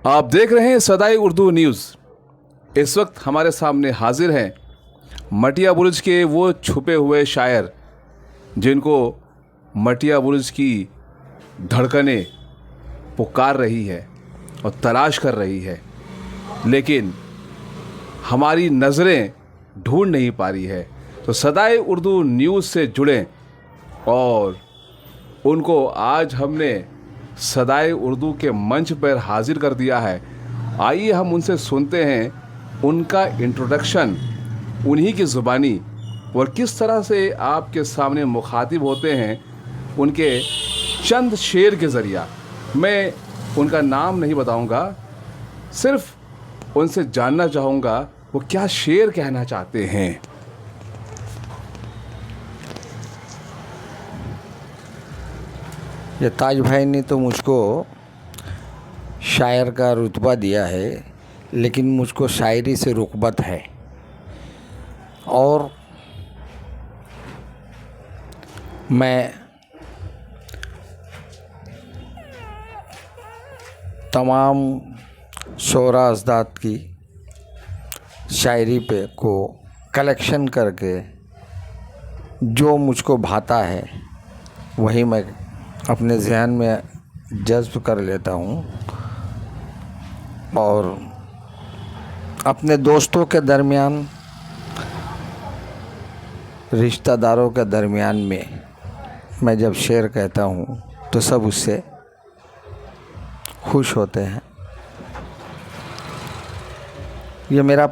आप देख रहे हैं सदाई उर्दू न्यूज़। इस वक्त हमारे सामने हाजिर हैं मटिया बुर्ज के वो छुपे हुए शायर जिनको मटिया बुर्ज की धड़कनें पुकार रही है और तलाश कर रही है, लेकिन हमारी नज़रें ढूंढ नहीं पा रही है। तो सदाई उर्दू न्यूज़ से जुड़ें और उनको आज हमने सदाई उर्दू के मंच पर हाजिर कर दिया है। आइए हम उनसे सुनते हैं उनका इंट्रोडक्शन उन्हीं की ज़ुबानी और किस तरह से आपके सामने मुखातिब होते हैं उनके चंद शेर के ज़रिया। मैं उनका नाम नहीं बताऊंगा, सिर्फ उनसे जानना चाहूँगा वो क्या शेर कहना चाहते हैं। ये ताज भाई ने तो मुझको शायर का रुतबा दिया है, लेकिन मुझको शायरी से रुग़बत है और मैं तमाम शोरा अज़दाद की शायरी पे को कलेक्शन करके जो मुझको भाता है वही मैं अपने ज़हन में जज़्ब कर लेता हूँ और अपने दोस्तों के दरमियान, रिश्तेदारों के दरमियान में मैं जब शेर कहता हूँ तो सब उससे खुश होते हैं। ये मेरा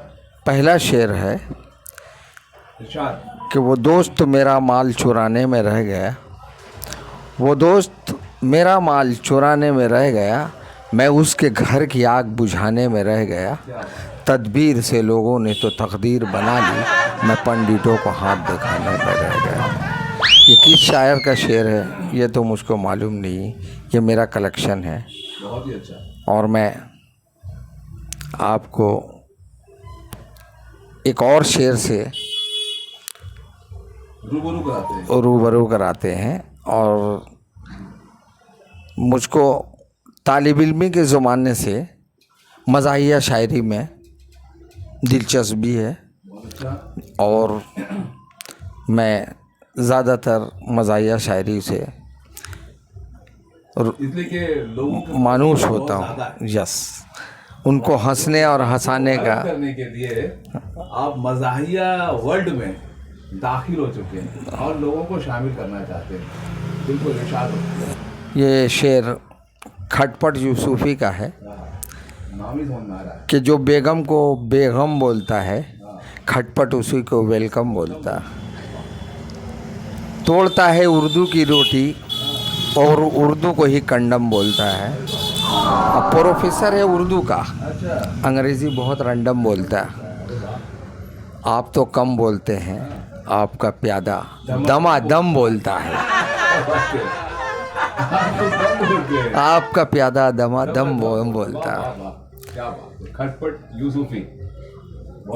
पहला शेर है कि वो दोस्त मेरा माल चुराने में रह गया, वो दोस्त मेरा माल चुराने में रह गया, मैं उसके घर की आग बुझाने में रह गया, तदबीर से लोगों ने तो तकदीर बना ली, मैं पंडितों को हाथ दिखाने में रह गया। ये किस शायर का शेर है ये तो मुझको मालूम नहीं, ये मेरा कलेक्शन है। बहुत ही अच्छा। और मैं आपको एक और शेर से रूबरू कराते हैं और मुझको तालिब इल्मी के ज़माने से मज़ाहिया शायरी में दिलचस्पी है और मैं ज़्यादातर मज़ाहिया शायरी से मानूस होता हूँ। यस, उनको हंसने और हंसाने का करने के लिए आप मज़ाहिया वर्ल्ड में दाखिल हो चुके हैं और लोगों को शामिल करना चाहते हैं। बिल्कुल इरशाद हो। ये शेर खटपट यूसुफ़ी का है नाम ही समझ में आ रहा है कि जो बेगम को बेगम बोलता है, खटपट उसी को वेलकम बोलता, तोड़ता है उर्दू की रोटी और उर्दू को ही कंडम बोलता है। अब प्रोफेसर है उर्दू का, अंग्रेज़ी बहुत रैंडम बोलता है। आप तो कम बोलते हैं, आपका प्यादा दमादम बोलता है, आपका प्यादा दमादम बोलता है। क्या बात है। खटपट यूसुफी,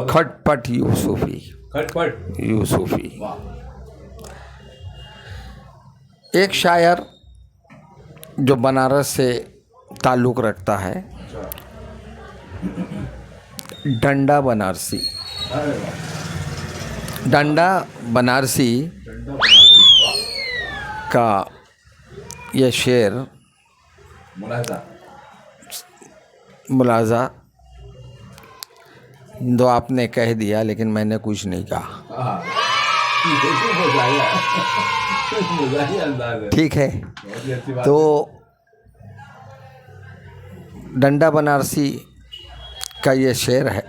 खटपट यूसुफी, खटपट यूसुफी। वाह। एक शायर जो बनारस से ताल्लुक़ रखता है, डंडा बनारसी। डंडा बनारसी का ये शेर मुलाजा तो आपने कह दिया, लेकिन मैंने कुछ नहीं कहा। ठीक है, तो डंडा बनारसी का ये शेर है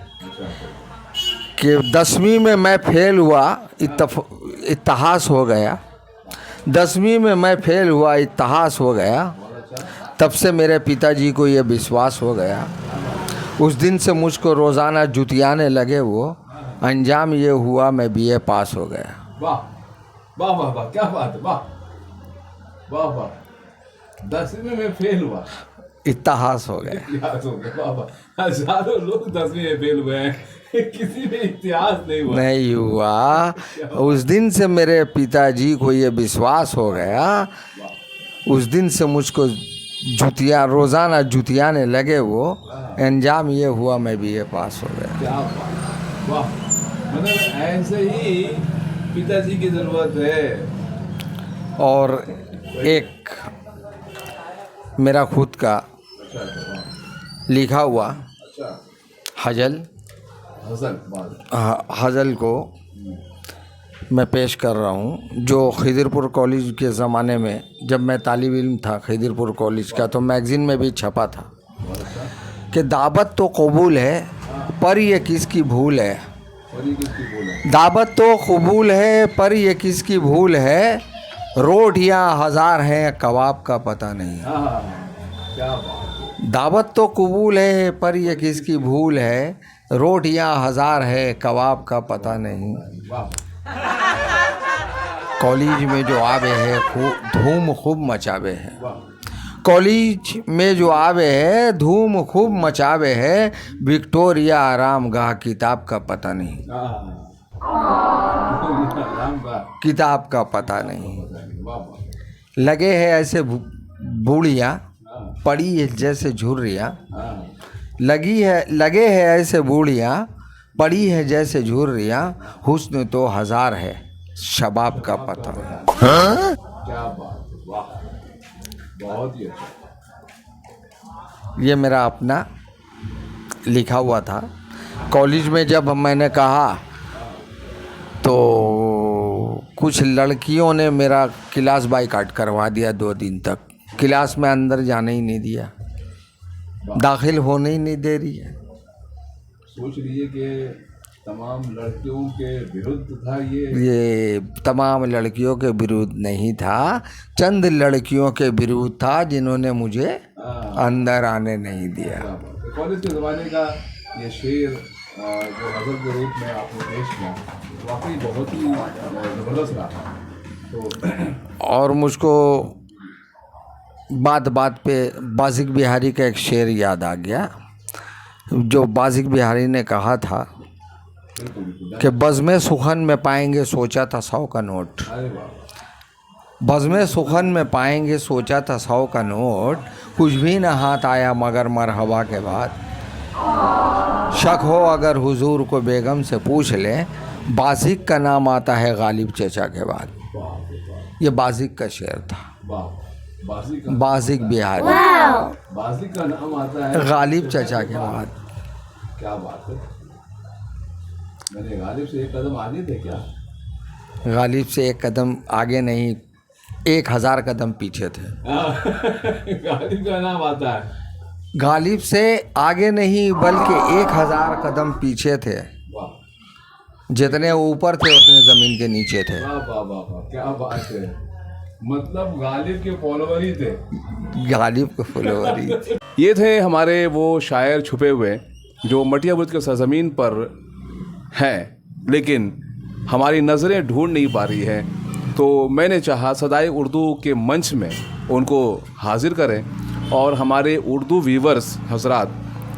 कि 10वीं में मैं फेल हुआ, इतिहास हो गया, 10वीं में मैं फेल हुआ, इतिहास हो गया, तब से मेरे पिताजी को ये विश्वास हो गया, उस दिन से मुझको रोज़ाना जुतियाने लगे वो, अंजाम ये हुआ मैं बीए पास हो गया। वाह वाह वाह वाह, क्या बात है। वाह वाह वाह। 10वीं में फेल हुआ, इतिहास हो गया। इतिहास हो गया। वाह वाह। हजारों लोग 10वीं में फेल हुए हैं, किसी में इतिहास नहीं हुआ। उस दिन से मेरे पिताजी को ये विश्वास हो गया, उस दिन से मुझको जुतियाँ रोज़ाना जुतियाने लगे वो, अंजाम ये हुआ मैं BA पास हो गया। क्या बात, वाह। मतलब ऐसे ही पिताजी की ज़रूरत है। और एक मेरा खुद का अच्छा अच्छा, वाह। लिखा हुआ अच्छा, हजल हजल को मैं पेश कर रहा हूँ, जो खिदिरपुर कॉलेज के ज़माने में जब मैं तालिब इल्म था खिदिरपुर कॉलेज का, तो मैगज़ीन में भी छपा था कि दावत तो कबूल है पर ये किसकी भूल है। दावत तो कबूल है पर ये किसकी भूल है, रोटियां हज़ार हैं कबाब का पता नहीं। क्या बात। दावत तो कबूल है पर ये किसकी भूल है, रोटियां हज़ार है कबाब का पता नहीं। कॉलेज में जो आवे है धूम खूब मचावे है, कॉलेज में जो आवे है धूम खूब मचावे है, विक्टोरिया आराम गाह किताब का पता नहीं। किताब का पता नहीं। लगे है ऐसे बूढ़ियाँ पड़ी है जैसे झुर्रियाँ, लगे है ऐसे बूढ़ियाँ पड़ी है जैसे झुर्रियाँ, हुस्न तो हज़ार है शबाब का पता नहीं। क्या बात, वाह, बहुत ही अच्छा। ये मेरा अपना लिखा हुआ था। कॉलेज में जब मैंने कहा तो कुछ लड़कियों ने मेरा क्लास बाइकाट करवा दिया, 2 दिन तक क्लास में अंदर जाने ही नहीं दिया, दाखिल होने ही नहीं दे रही है। सोच लीजिए कि तमाम लड़कियों के विरुद्ध था ये तमाम लड़कियों के विरुद्ध नहीं था, चंद लड़कियों के विरुद्ध था जिन्होंने मुझे अंदर आने नहीं दिया। कॉलेज के ज़माने का ये शेर जो हज़ल के रूप में आपने पेश किया वाकई बहुत ही ज़बरदस्त रहा। तो और मुझको बात बात पे बाज़िक बिहारी का एक शेर याद आ गया, जो बाज़िक बिहारी ने कहा था कि बज़्म सुखन में पाएंगे सोचा था 100 का नोट। बज़्म सुखन में पाएंगे सोचा था 100 का नोट, कुछ भी ना हाथ आया मगर मरहबा के बाद। शक हो अगर हुजूर को बेगम से पूछ लें, बाज़िक का नाम आता है गालिब चचा के बाद। ये बाज़िक का शेर था, बाज़िक बिहारी, बाज़िक का नाम आता है गालिब चचा के बाद। क्या बात है। मैंने गालिब से एक कदम आगे थे क्या? गालिब से एक कदम आगे नहीं, 1000 कदम पीछे थे। गालिब का नाम आता है, गालिब से आगे नहीं बल्कि 1000 कदम पीछे थे। जितने ऊपर थे उतने ज़मीन के नीचे थे। वाह वाह वाह वाह, क्या बात है। मतलब गालिब के फॉलोवर ही थे, गालिब के फॉलोवर ही थे। ये थे हमारे वो शायर छुपे हुए जो मटिया बुर्ज के सरजमीन पर हैं, लेकिन हमारी नज़रें ढूंढ नहीं पा रही हैं। तो मैंने चाहा सदाए उर्दू के मंच में उनको हाजिर करें, और हमारे उर्दू व्यूवर्स हजरात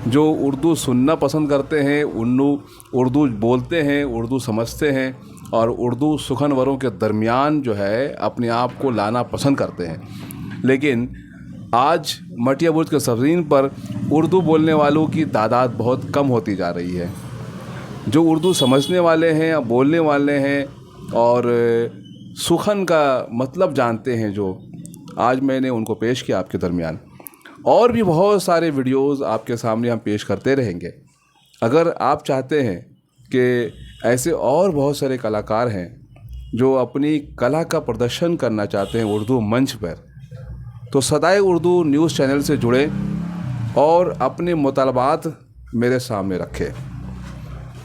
जो उर्दू सुनना पसंद करते हैं, उर्दू बोलते हैं, उर्दू समझते हैं, और उर्दू सुखनवरों के दरमियान जो है अपने आप को लाना पसंद करते हैं। लेकिन आज मटिया बुर्ज के सरजमीन पर उर्दू बोलने वालों की तादाद बहुत कम होती जा रही है। जो उर्दू समझने वाले हैं या बोलने वाले हैं और सुखन का मतलब जानते हैं, जो आज मैंने उनको पेश किया आपके दरमियान। और भी बहुत सारे वीडियोस आपके सामने हम पेश करते रहेंगे। अगर आप चाहते हैं कि ऐसे और बहुत सारे कलाकार हैं जो अपनी कला का प्रदर्शन करना चाहते हैं उर्दू मंच पर, तो सदाए उर्दू न्यूज़ चैनल से जुड़ें और अपने मुतालबात मेरे सामने रखें।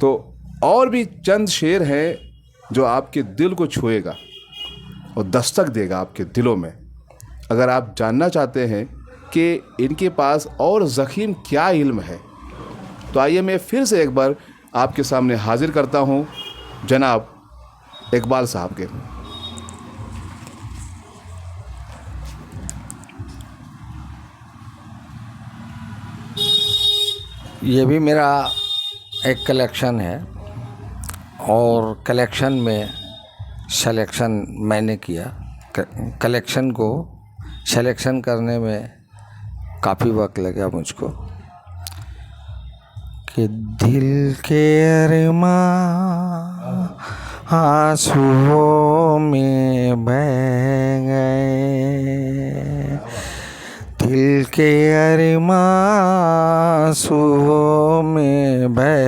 तो और भी चंद शेर हैं जो आपके दिल को छुएगा और दस्तक देगा आपके दिलों में। अगर आप जानना चाहते हैं कि इनके पास और ज़ख़ीम क्या इल्म है, तो आइए मैं फिर से एक बार आपके सामने हाजिर करता हूँ जनाब इकबाल साहब के। ये भी मेरा एक कलेक्शन है, और कलेक्शन में सिलेक्शन मैंने किया। कलेक्शन को सिलेक्शन करने में काफ़ी वक्त लगा मुझको कि दिल के अरमां आंसुओं में बह गए, दिल के अरमां आंसुओं में बह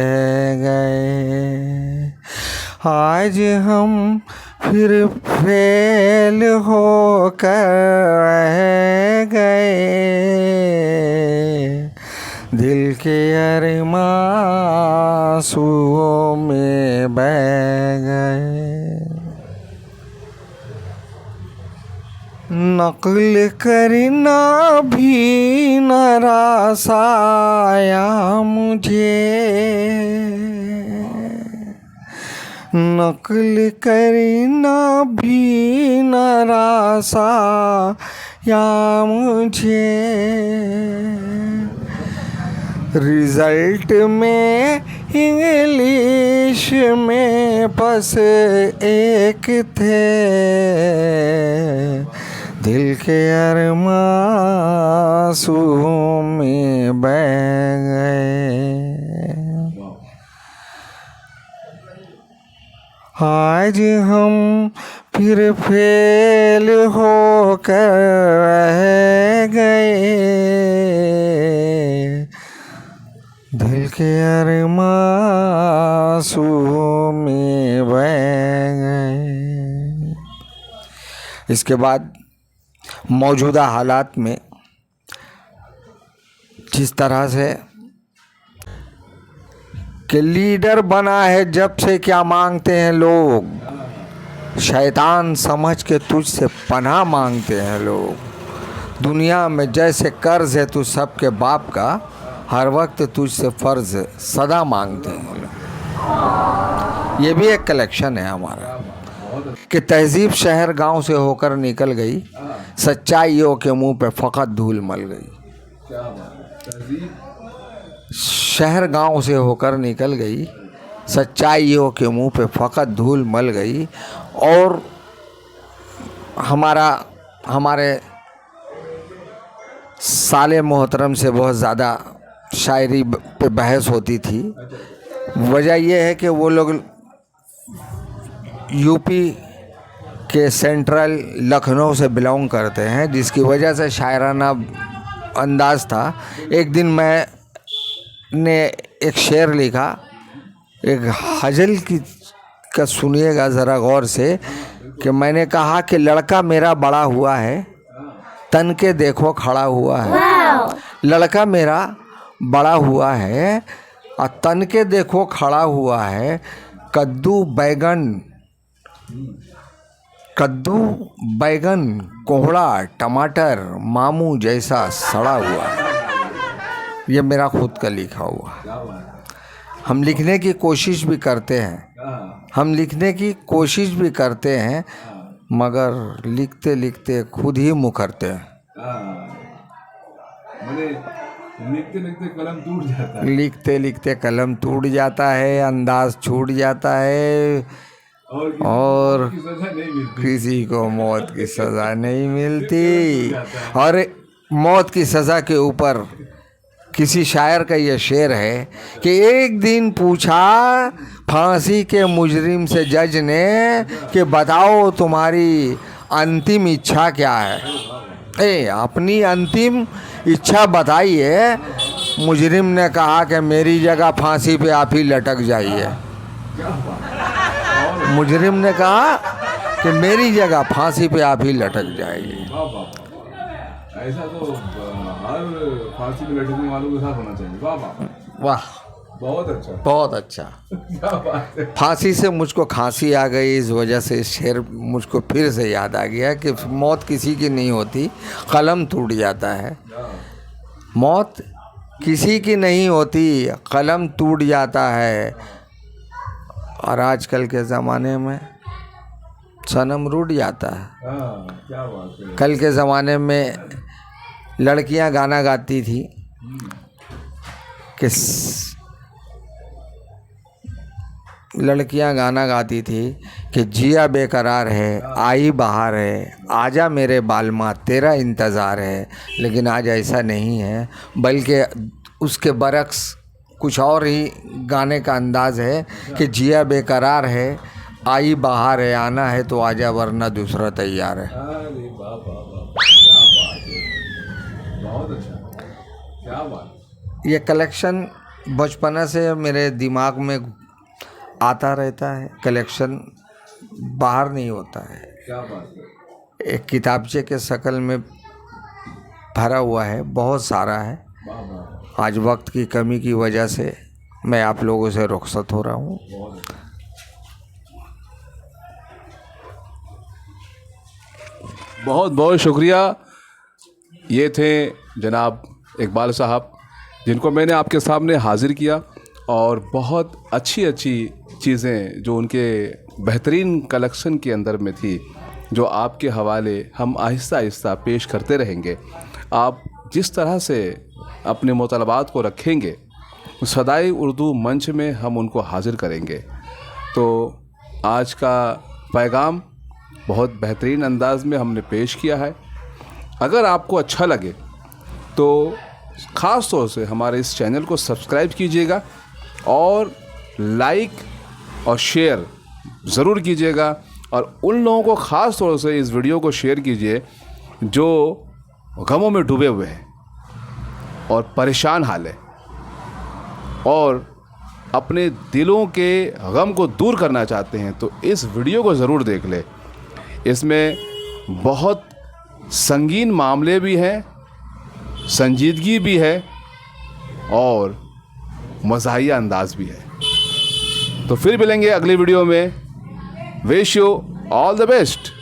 गए। आज हम फिर फेल होकर रह गए, दिल के अरमां आंसुओं में बह गए। नक़ल करना भी न रास आया मुझे, नक़ल करना भी न रास आया मुझे। रिजल्ट में इंग्लिश में बस एक थे, दिल के अरमां आंसुओं में बह गए। आज हम फिर फेल होकर रह गए, दिल के अरमां आंसुओं में बह गए। इसके बाद मौजूदा हालात में जिस तरह से कि लीडर बना है जब से क्या मांगते हैं लोग, शैतान समझ के तुझसे पनाह मांगते हैं लोग। दुनिया में जैसे कर्ज है तू सबके बाप का, हर वक्त तुझसे फ़र्ज सदा मांगते हैं लोग। ये भी एक कलेक्शन है हमारा कि तहजीब शहर गांव से होकर निकल गई, सच्चाइयों के मुंह पे फ़कत धूल मल गई। शहर गांव से होकर निकल गई, सच्चाइयों के मुंह पे फ़कत धूल मल गई। और हमारे साले मोहतरम से बहुत ज़्यादा शायरी पे बहस होती थी। वजह यह है कि वो लोग यूपी के सेंट्रल लखनऊ से बिलोंग करते हैं, जिसकी वजह से शायराना अंदाज था। एक दिन मैंने एक शेर लिखा, एक गज़ल का सुनिएगा ज़रा गौर से, कि मैंने कहा कि लड़का मेरा बड़ा हुआ है, तन के देखो खड़ा हुआ है। लड़का मेरा बड़ा हुआ है और तन के देखो खड़ा हुआ है। कद्दू बैगन कोहड़ा टमाटर मामू जैसा सड़ा हुआ है। ये मेरा खुद का लिखा हुआ है। हम लिखने की कोशिश भी करते हैं, मगर लिखते लिखते खुद ही मुकरते हैं। लिखते लिखते कलम टूट जाता है, अंदाज छूट जाता है, और किसी को मौत की सज़ा नहीं मिलती। और मौत की सज़ा के ऊपर किसी शायर का ये शेर है कि एक दिन पूछा फांसी के मुजरिम से जज ने कि बताओ तुम्हारी अंतिम इच्छा क्या है। अपनी अंतिम इच्छा बताइए। मुजरिम ने कहा कि मेरी जगह फांसी पे आप ही लटक जाइए। मुजरिम ने कहा कि मेरी जगह फांसी पे आप ही लटक जाइए। ऐसा तो हर फांसी में लटकने वालों के साथ होना चाहिए। वाह वाह, बहुत अच्छा, बहुत अच्छा। क्या बात है। फांसी से मुझको खांसी आ गई, इस वजह से शेर मुझको फिर से याद आ गया कि मौत किसी की नहीं होती, कलम टूट जाता है। मौत किसी की नहीं होती, कलम टूट जाता है। और आजकल के ज़माने में सनम रूठ जाता है। क्या बात है। कल के ज़माने में लड़कियां गाना गाती थी कि जिया बेकरार है, आई बहार है, आजा मेरे बालमा तेरा इंतज़ार है, लेकिन आज ऐसा नहीं है, बल्कि उसके बरक्स कुछ और ही गाने का अंदाज़ है कि जिया बेकरार है, आई बहार है, आना है तो आजा वरना दूसरा तैयार है। अरे वाह वाह वाह, क्या बात है, बहुत अच्छा, क्या बात। ये कलेक्शन बचपना से मेरे दिमाग में आता रहता है, कलेक्शन बाहर नहीं होता है, क्या बात है, एक किताबचे के शक्ल में भरा हुआ है, बहुत सारा है। वाह वाह, आज वक्त की कमी की वजह से मैं आप लोगों से रुखसत हो रहा हूँ। बहुत अच्छा। बहुत बहुत शुक्रिया। ये थे जनाब इकबाल साहब, जिनको मैंने आपके सामने हाजिर किया, और बहुत अच्छी अच्छी चीज़ें जो उनके बेहतरीन कलेक्शन के अंदर में थी, जो आपके हवाले हम आहिस्ता आहिस्ता पेश करते रहेंगे। आप जिस तरह से अपने मुतलबात को रखेंगे, सदाई उर्दू मंच में हम उनको हाजिर करेंगे। तो आज का पैगाम बहुत बेहतरीन अंदाज में हमने पेश किया है। अगर आपको अच्छा लगे तो ख़ास तौर से हमारे इस चैनल को सब्सक्राइब कीजिएगा, और लाइक और शेयर ज़रूर कीजिएगा, और उन लोगों को ख़ास तौर से इस वीडियो को शेयर कीजिए जो गमों में डूबे हुए हैं और परेशान हाल है, और अपने दिलों के गम को दूर करना चाहते हैं, तो इस वीडियो को ज़रूर देख ले। इसमें बहुत संगीन मामले भी हैं, संजीदगी भी है, और मज़ाहिया अंदाज भी है। तो फिर मिलेंगे अगली वीडियो में। Wish you all the best.